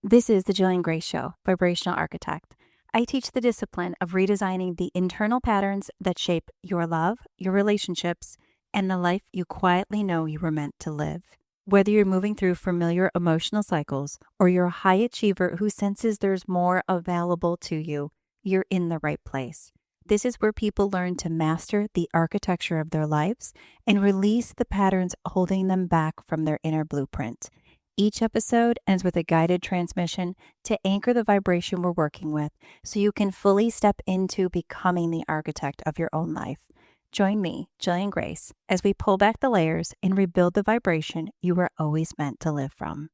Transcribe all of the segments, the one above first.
This is the Jillian Greyse Show, Vibrational Architect. I teach the discipline of redesigning the internal patterns that shape your love, your relationships, and the life you quietly know you were meant to live. Whether you're moving through familiar emotional cycles or you're a high achiever who senses there's more available to you, you're in the right place. This is where people learn to master the architecture of their lives and release the patterns holding them back from their inner blueprint. Each episode ends with a guided transmission to anchor the vibration we're working with so you can fully step into becoming the architect of your own life. Join me, Jillian Greyse, as we pull back the layers and rebuild the vibration you were always meant to live from.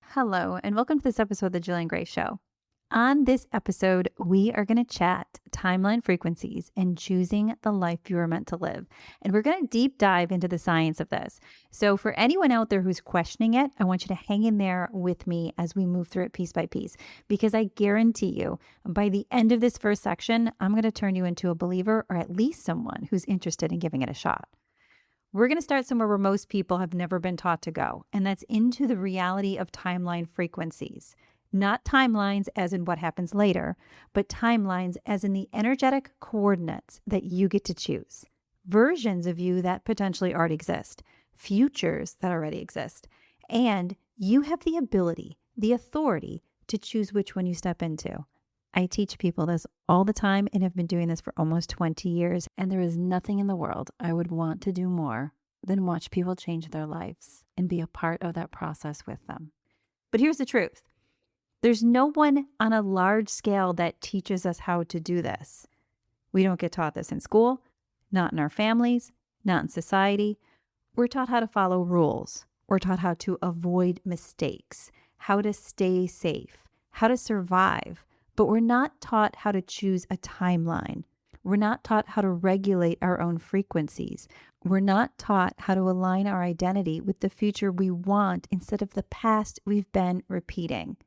Hello, and welcome to this episode of the Jillian Greyse Show. On this episode, we are going to chat timeline frequencies and choosing the life you are meant to live. And we're going to deep dive into the science of this. So for anyone out there who's questioning it, I want you to hang in there with me as we move through it piece by piece, because I guarantee you by the end of this first section, I'm going to turn you into a believer, or at least someone who's interested in giving it a shot. We're going to start somewhere where most people have never been taught to go, and that's into the reality of timeline frequencies. Not timelines as in what happens later, but timelines as in the energetic coordinates that you get to choose. Versions of you that potentially already exist, futures that already exist, and you have the ability, the authority to choose which one you step into. I teach people this all the time and have been doing this for almost 20 years, and there is nothing in the world I would want to do more than watch people change their lives and be a part of that process with them. But here's the truth. There's no one on a large scale that teaches us how to do this. We don't get taught this in school, not in our families, not in society. We're taught how to follow rules. We're taught how to avoid mistakes, how to stay safe, how to survive. But we're not taught how to choose a timeline. We're not taught how to regulate our own frequencies. We're not taught how to align our identity with the future we want instead of the past we've been repeating.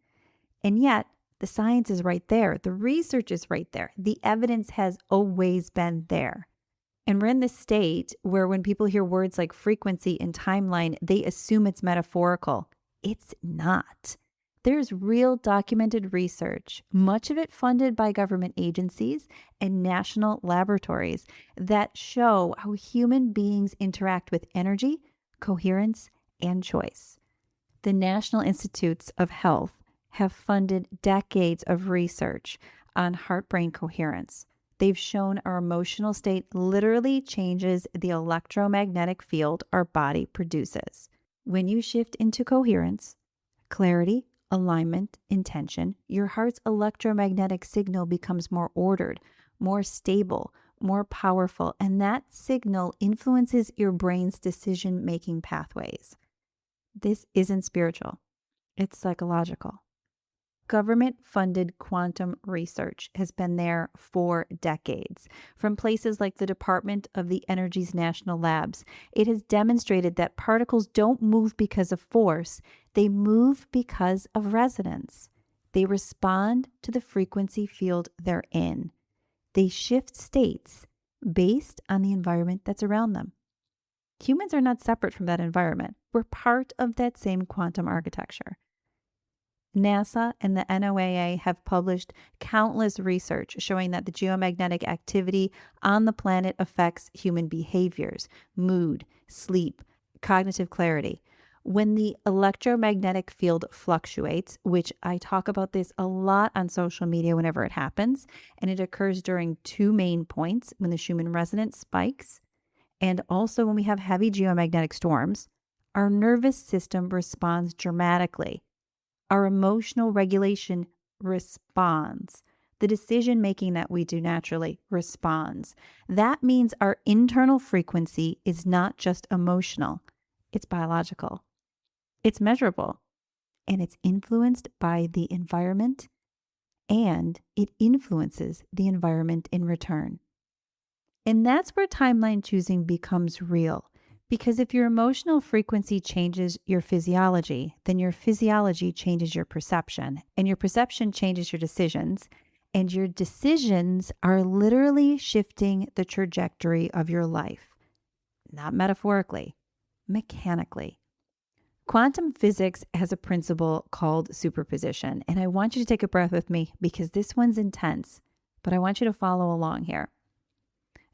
And yet, the science is right there. The research is right there. The evidence has always been there. And we're in this state where when people hear words like frequency and timeline, they assume it's metaphorical. It's not. There's real documented research, much of it funded by government agencies and national laboratories, that show how human beings interact with energy, coherence, and choice. The National Institutes of Health have funded decades of research on heart-brain coherence. They've shown our emotional state literally changes the electromagnetic field our body produces. When you shift into coherence, clarity, alignment, intention, your heart's electromagnetic signal becomes more ordered, more stable, more powerful, and that signal influences your brain's decision-making pathways. This isn't spiritual. It's psychological. Government-funded quantum research has been there for decades. From places like the Department of the Energy's National Labs, it has demonstrated that particles don't move because of force, they move because of resonance. They respond to the frequency field they're in. They shift states based on the environment that's around them. Humans are not separate from that environment. We're part of that same quantum architecture. NASA and the NOAA have published countless research showing that the geomagnetic activity on the planet affects human behaviors, mood, sleep, cognitive clarity. When the electromagnetic field fluctuates, which I talk about this a lot on social media whenever it happens, and it occurs during two main points: when the Schumann resonance spikes and also when we have heavy geomagnetic storms, our nervous system responds dramatically. Our emotional regulation responds. The decision-making that we do naturally responds. That means our internal frequency is not just emotional, it's biological. It's measurable, and it's influenced by the environment, and it influences the environment in return. And that's where timeline choosing becomes real. Because if your emotional frequency changes your physiology, then your physiology changes your perception, and your perception changes your decisions, and your decisions are literally shifting the trajectory of your life. Not metaphorically, mechanically. Quantum physics has a principle called superposition, and I want you to take a breath with me because this one's intense, but I want you to follow along here.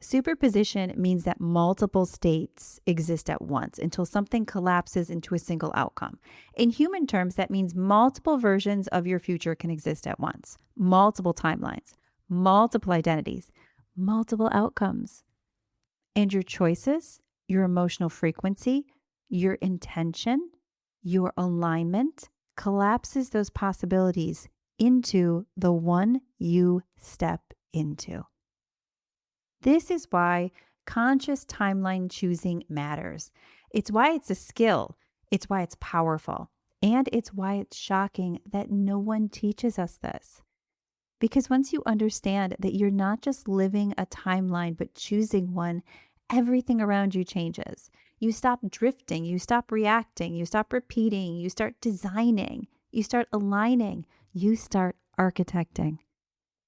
Superposition means that multiple states exist at once until something collapses into a single outcome. In human terms, that means multiple versions of your future can exist at once, multiple timelines, multiple identities, multiple outcomes. And your choices, your emotional frequency, your intention, your alignment collapses those possibilities into the one you step into. This is why conscious timeline choosing matters. It's why it's a skill. It's why it's powerful. And it's why it's shocking that no one teaches us this. Because once you understand that you're not just living a timeline, but choosing one, everything around you changes. You stop drifting, you stop reacting, you stop repeating, you start designing, you start aligning, you start architecting.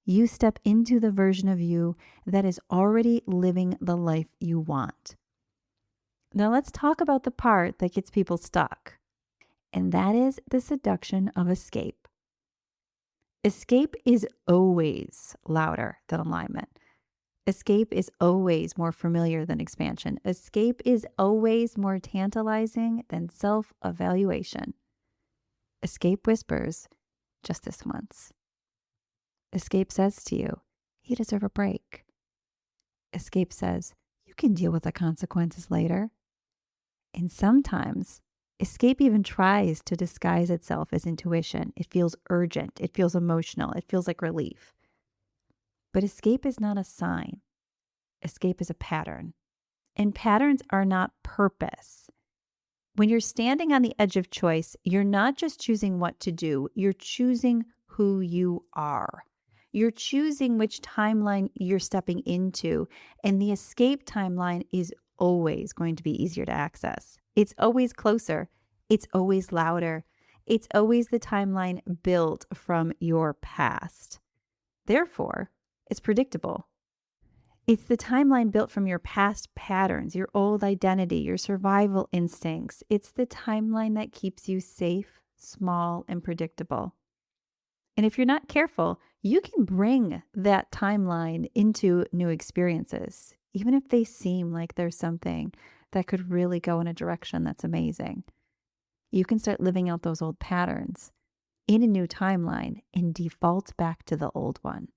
You step into the version of you that is already living the life you want. Now let's talk about the part that gets people stuck, and that is the seduction of escape. Escape is always louder than alignment. Escape is always more familiar than expansion. Escape is always more tantalizing than self-evaluation. Escape whispers, just this once. Escape says to you, you deserve a break. Escape says, you can deal with the consequences later. And sometimes, escape even tries to disguise itself as intuition. It feels urgent. It feels emotional. It feels like relief. But escape is not a sign. Escape is a pattern. And patterns are not purpose. When you're standing on the edge of choice, you're not just choosing what to do. You're choosing who you are. You're choosing which timeline you're stepping into. And the escape timeline is always going to be easier to access. It's always closer. It's always louder. It's always the timeline built from your past. Therefore, it's predictable. It's the timeline built from your past patterns, your old identity, your survival instincts. It's the timeline that keeps you safe, small, and predictable. And if you're not careful, you can bring that timeline into new experiences, even if they seem like there's something that could really go in a direction that's amazing. You can start living out those old patterns in a new timeline and default back to the old one.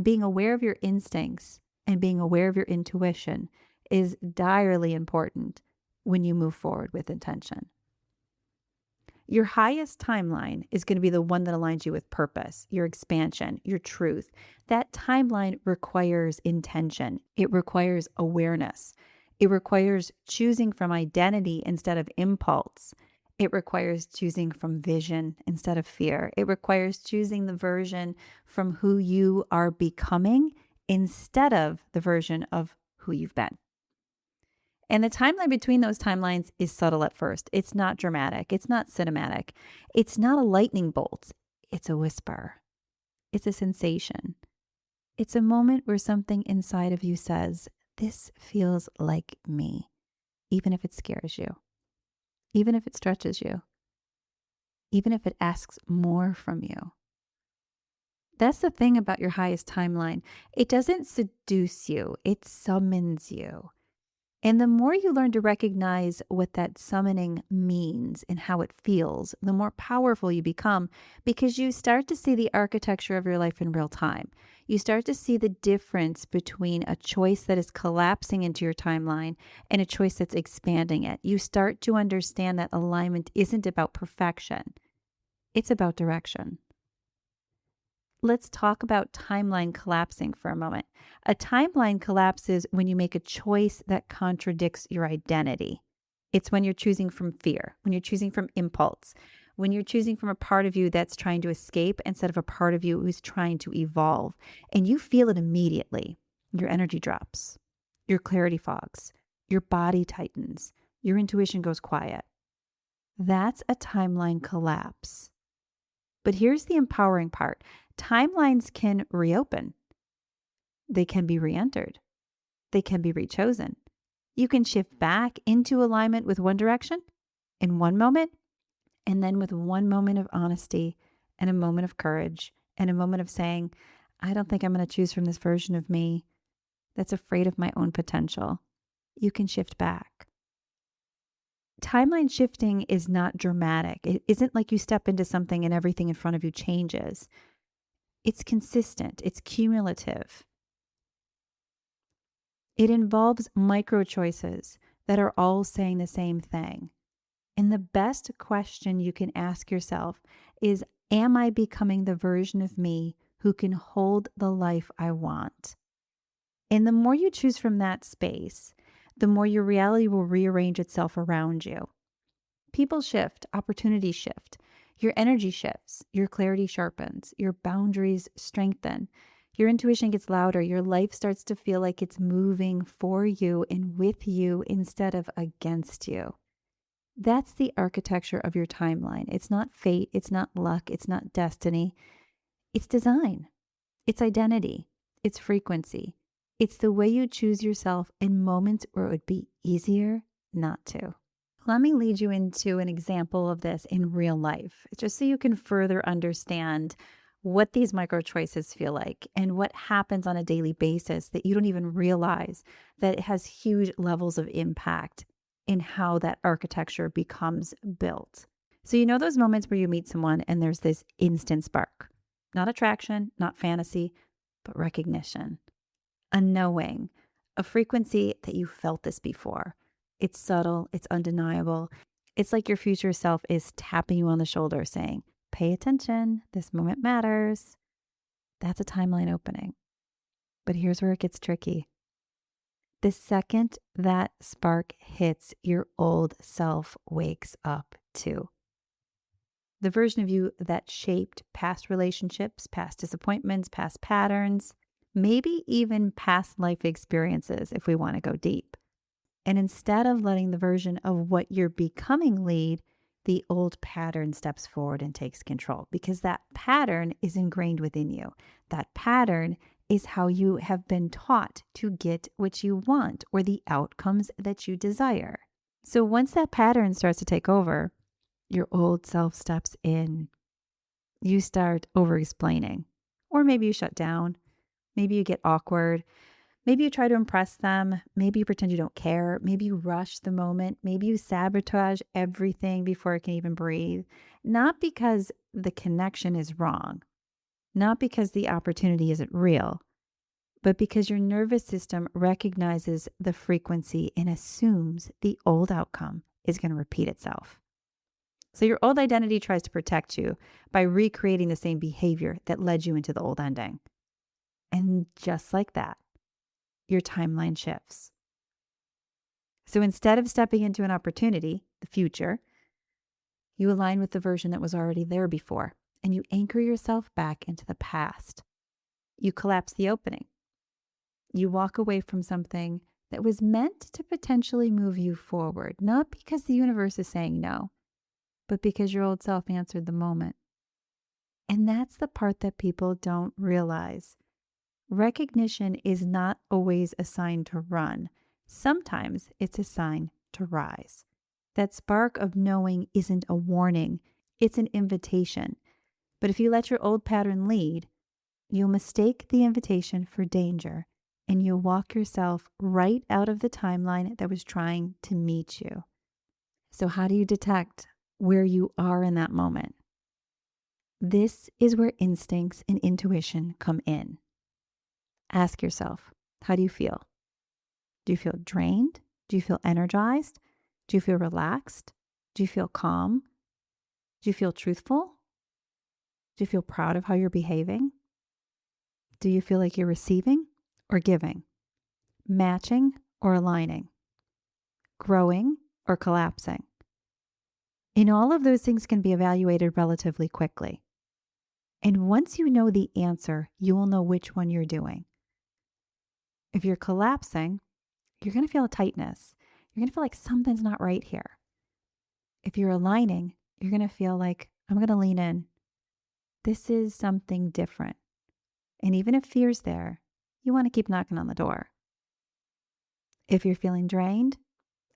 Being aware of your instincts and being aware of your intuition is direly important when you move forward with intention. Your highest timeline is going to be the one that aligns you with purpose, your expansion, your truth. That timeline requires intention. It requires awareness. It requires choosing from identity instead of impulse. It requires choosing from vision instead of fear. It requires choosing the version from who you are becoming instead of the version of who you've been. And the timeline between those timelines is subtle at first. It's not dramatic. It's not cinematic. It's not a lightning bolt. It's a whisper. It's a sensation. It's a moment where something inside of you says, this feels like me, even if it scares you, even if it stretches you, even if it asks more from you. That's the thing about your highest timeline. It doesn't seduce you. It summons you. And the more you learn to recognize what that summoning means and how it feels, the more powerful you become because you start to see the architecture of your life in real time. You start to see the difference between a choice that is collapsing into your timeline and a choice that's expanding it. You start to understand that alignment isn't about perfection. It's about direction. Let's talk about timeline collapsing for a moment. A timeline collapses when you make a choice that contradicts your identity. It's when you're choosing from fear, when you're choosing from impulse, when you're choosing from a part of you that's trying to escape instead of a part of you who's trying to evolve. And you feel it immediately. Your energy drops, your clarity fogs, your body tightens, your intuition goes quiet. That's a timeline collapse. But here's the empowering part. Timelines can reopen. They can be re-entered. They can be rechosen. You can shift back into alignment with one direction in one moment, and then with one moment of honesty and a moment of courage and a moment of saying, I don't think I'm going to choose from this version of me that's afraid of my own potential, you can shift back. Timeline shifting is not dramatic. It isn't like you step into something and everything in front of you changes. It's consistent. It's cumulative. It involves micro choices that are all saying the same thing. And the best question you can ask yourself is, am I becoming the version of me who can hold the life I want? And the more you choose from that space, the more your reality will rearrange itself around you. People shift, opportunities shift, your energy shifts, your clarity sharpens, your boundaries strengthen, your intuition gets louder, your life starts to feel like it's moving for you and with you instead of against you. That's the architecture of your timeline. It's not fate, it's not luck, it's not destiny. It's design, it's identity, it's frequency. It's the way you choose yourself in moments where it would be easier not to. Let me lead you into an example of this in real life, just so you can further understand what these micro choices feel like and what happens on a daily basis that you don't even realize that it has huge levels of impact in how that architecture becomes built. So you know those moments where you meet someone and there's this instant spark, not attraction, not fantasy, but recognition, a knowing, a frequency that you felt this before. It's subtle, it's undeniable. It's like your future self is tapping you on the shoulder saying, pay attention, this moment matters. That's a timeline opening. But here's where it gets tricky. The second that spark hits, your old self wakes up too. The version of you that shaped past relationships, past disappointments, past patterns, maybe even past life experiences if we want to go deep. And instead of letting the version of what you're becoming lead, the old pattern steps forward and takes control because that pattern is ingrained within you. That pattern is how you have been taught to get what you want or the outcomes that you desire. So once that pattern starts to take over, your old self steps in. You start over explaining, or maybe you shut down. Maybe you get awkward. Maybe you try to impress them. Maybe you pretend you don't care. Maybe you rush the moment. Maybe you sabotage everything before it can even breathe. Not because the connection is wrong, not because the opportunity isn't real, but because your nervous system recognizes the frequency and assumes the old outcome is going to repeat itself. So your old identity tries to protect you by recreating the same behavior that led you into the old ending. And just like that, your timeline shifts. So instead of stepping into an opportunity, the future, you align with the version that was already there before, and you anchor yourself back into the past. You collapse the opening. You walk away from something that was meant to potentially move you forward, not because the universe is saying no, but because your old self answered the moment. And that's the part that people don't realize. Recognition is not always a sign to run. Sometimes it's a sign to rise. That spark of knowing isn't a warning, it's an invitation. But if you let your old pattern lead, you'll mistake the invitation for danger and you'll walk yourself right out of the timeline that was trying to meet you. So how do you detect where you are in that moment? This is where instincts and intuition come in. Ask yourself, how do you feel? Do you feel drained? Do you feel energized? Do you feel relaxed? Do you feel calm? Do you feel truthful? Do you feel proud of how you're behaving? Do you feel like you're receiving or giving? Matching or aligning? Growing or collapsing? And all of those things can be evaluated relatively quickly. And once you know the answer, you will know which one you're doing. If you're collapsing, you're going to feel a tightness. You're going to feel like something's not right here. If you're aligning, you're going to feel like, I'm going to lean in. This is something different. And even if fear's there, you want to keep knocking on the door. If you're feeling drained,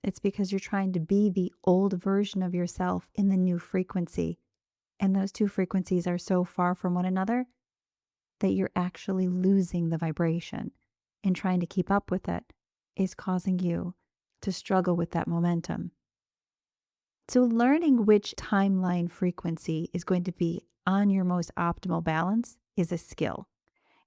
It's because you're trying to be the old version of yourself in the new frequency. And those two frequencies are so far from one another that you're actually losing the vibration. And trying to keep up with it is causing you to struggle with that momentum. So, learning which timeline frequency is going to be on your most optimal balance is a skill.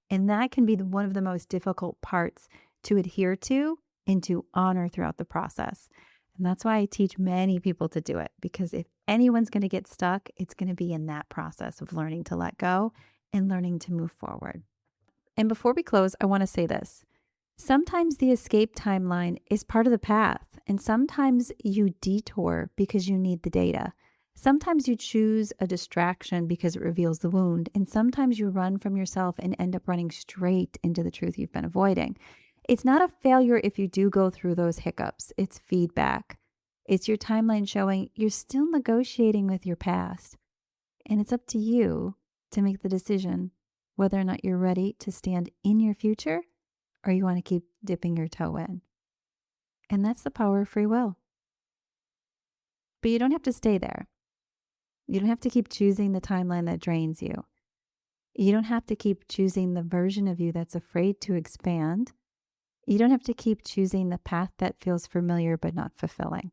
And that can be one of the most difficult parts to adhere to and to honor throughout the process. And that's why I teach many people to do it, because if anyone's going to get stuck, it's going to be in that process of learning to let go and learning to move forward. And before we close, I want to say this. Sometimes the escape timeline is part of the path, and sometimes you detour because you need the data. Sometimes you choose a distraction because it reveals the wound, and sometimes you run from yourself and end up running straight into the truth you've been avoiding. It's not a failure if you do go through those hiccups. It's feedback. It's your timeline showing you're still negotiating with your past, and it's up to you to make the decision whether or not you're ready to stand in your future or you want to keep dipping your toe in. And that's the power of free will. But you don't have to stay there. You don't have to keep choosing the timeline that drains you. You don't have to keep choosing the version of you that's afraid to expand. You don't have to keep choosing the path that feels familiar but not fulfilling.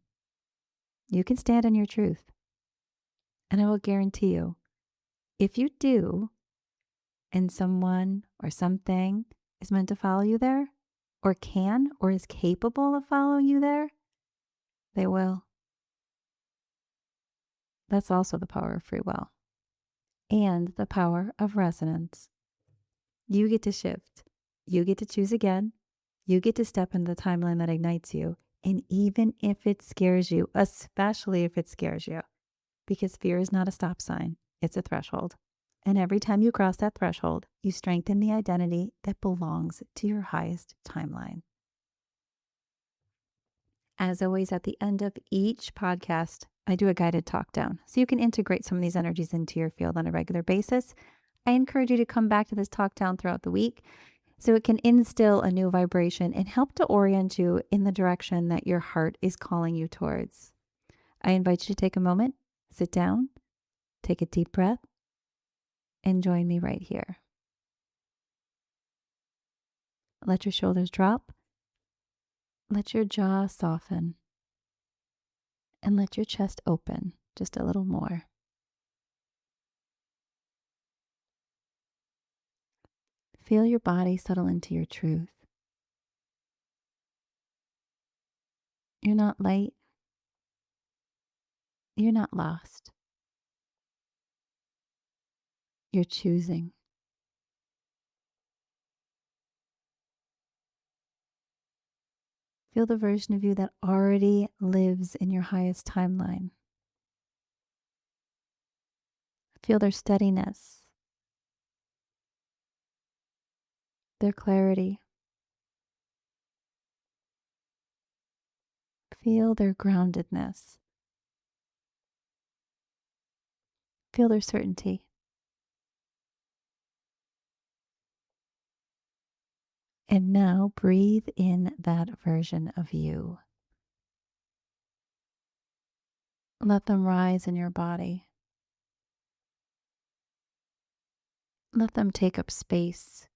You can stand on your truth. And I will guarantee you, if you do, and someone or something is meant to follow you there, or can or is capable of following you there, they will. That's also the power of free will and the power of resonance. You get to shift. You get to choose again. You get to step into the timeline that ignites you. And even if it scares you, especially if it scares you, because fear is not a stop sign, it's a threshold. And every time you cross that threshold, you strengthen the identity that belongs to your highest timeline. As always, at the end of each podcast, I do a guided talk down so you can integrate some of these energies into your field on a regular basis. I encourage you to come back to this talk down throughout the week so it can instill a new vibration and help to orient you in the direction that your heart is calling you towards. I invite you to take a moment, sit down, take a deep breath, and join me right here. Let your shoulders drop. Let your jaw soften. And let your chest open just a little more. Feel your body settle into your truth. You're not late. You're not lost. You're choosing. Feel the version of you that already lives in your highest timeline. Feel their steadiness, their clarity. Feel their groundedness. Feel their certainty. And now breathe in that version of you. Let them rise in your body. Let them take up space.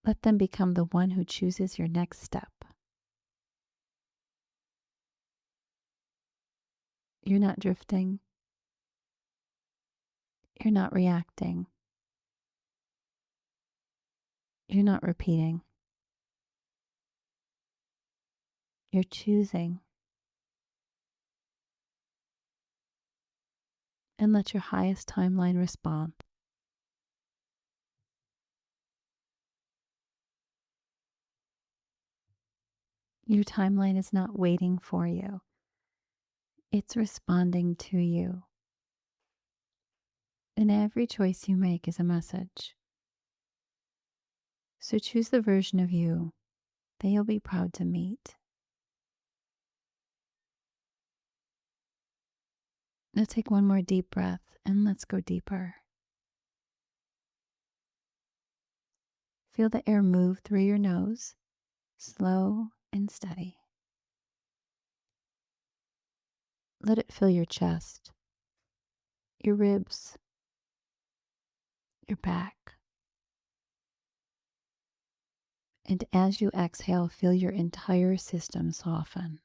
Let them become the one who chooses your next step. You're not drifting. You're not reacting. You're not repeating. You're choosing. And let your highest timeline respond. Your timeline is not waiting for you. It's responding to you. And every choice you make is a message. So choose the version of you that you'll be proud to meet. Now take one more deep breath and let's go deeper. Feel the air move through your nose slow and steady. Let it fill your chest, your ribs, your back. And as you exhale, feel your entire system soften,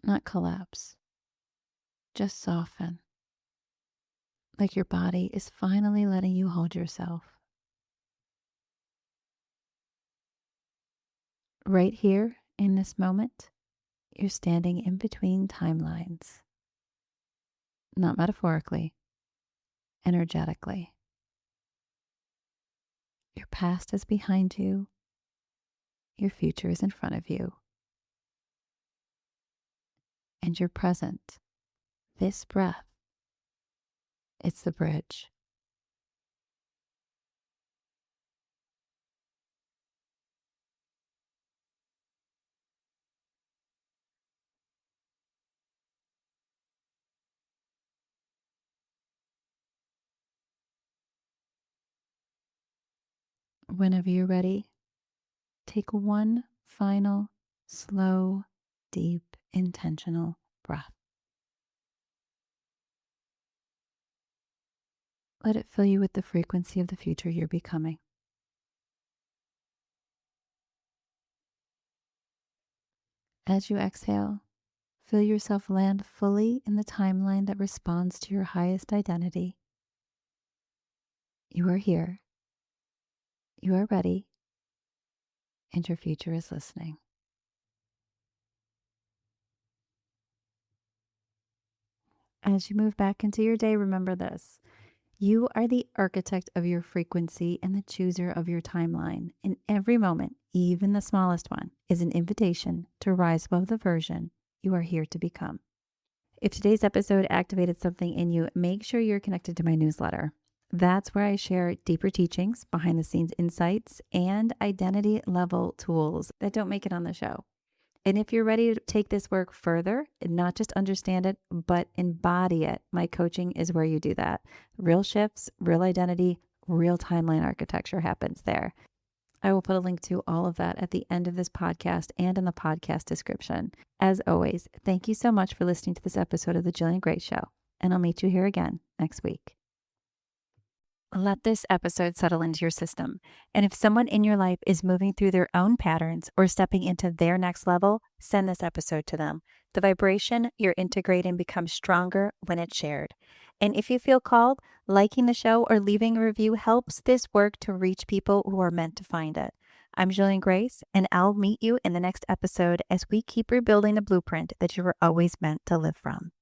not collapse, just soften, like your body is finally letting you hold yourself. Right here in this moment, you're standing in between timelines, not metaphorically, energetically. Your past is behind you, your future is in front of you, and your present, this breath, it's the bridge. Whenever you're ready, take one final, slow, deep, intentional breath. Let it fill you with the frequency of the future you're becoming. As you exhale, feel yourself land fully in the timeline that responds to your highest identity. You are here, you are ready, and your future is listening. As you move back into your day, remember this. You are the architect of your frequency and the chooser of your timeline. In every moment, even the smallest one, is an invitation to rise above the version you are here to become. If today's episode activated something in you, make sure you're connected to my newsletter. That's where I share deeper teachings, behind the scenes insights, and identity level tools that don't make it on the show. And if you're ready to take this work further and not just understand it, but embody it, my coaching is where you do that. Real shifts, real identity, real timeline architecture happens there. I will put a link to all of that at the end of this podcast and in the podcast description. As always, thank you so much for listening to this episode of The Jillian Greyse Show, and I'll meet you here again next week. Let this episode settle into your system. And if someone in your life is moving through their own patterns or stepping into their next level, send this episode to them. The vibration you're integrating becomes stronger when it's shared. And if you feel called, liking the show or leaving a review helps this work to reach people who are meant to find it. I'm Jillian Greyse, and I'll meet you in the next episode as we keep rebuilding the blueprint that you were always meant to live from.